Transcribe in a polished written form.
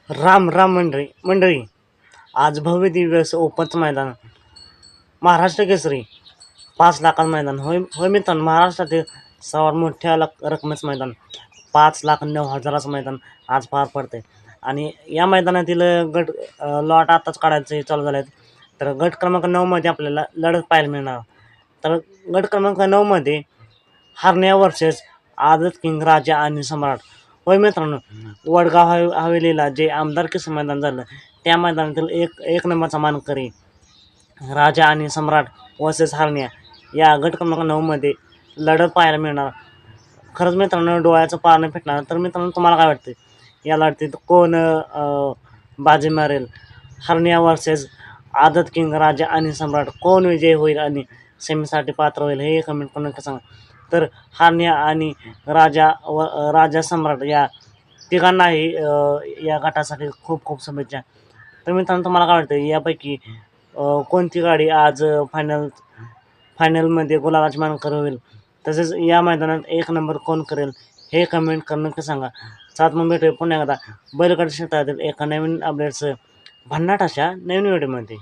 राम राम मंडळी, आज भव्य दिव्य असं ओपनचं मैदान, महाराष्ट्र केसरी 5 लाखांचं मैदान. होय होय मित्रांनो, महाराष्ट्रातील सर्वात मोठ्या रकमेचं मैदान 5,09,000चं मैदान आज पार पडतंय. आणि या मैदानातील गट लॉट आताच काढायचे चालू झाले आहेत. तर गट क्रमांक 9मध्ये आपल्याला लढत पाहायला मिळणार. तर गट क्रमांक 9मध्ये हरण्या वर्सेस आझाद किंग, राजा आणि सम्राट. होय मित्रांनो, वडगाव हवेलीला जे आमदारकीचं मैदान झालं, त्या मैदानातील एक नंबरचा मानकरी राजा आणि सम्राट वर्सेस हरण्या या गट क्रमांक 9मध्ये लढत पाहायला मिळणार. खरंच मित्रांनो, डोळ्याचं पारणं फिटणार. तर मित्रांनो, तुम्हाला काय वाटतं, या लढतीत कोण बाजी मारेल? हरण्या वर्सेस आझाद किंग, राजा आणि सम्राट कोण विजय होईल आणि सेमीसाठी पात्र होईल, हे कमेंट करून नक्की सांगा. तर हरण्या आणि राजा सम्राट या तिघांनाही या गटासाठी खूप खूप शुभेच्छा. तर मित्रांनो, तुम्हाला काय वाटतं, यापैकी कोणती गाडी आज फायनलमध्ये गुलालाची मानकरी होईल? तसेच या मैदानात एक नंबर कोण करेल, हे कमेंट करून नक्की सांगा. सात मग भेटूया पुन्हा एकदा बैलगाडी क्षेत्रातील एका नवीन अपडेट्स भन्नाट अशा नवीन व्हिडिओमध्ये.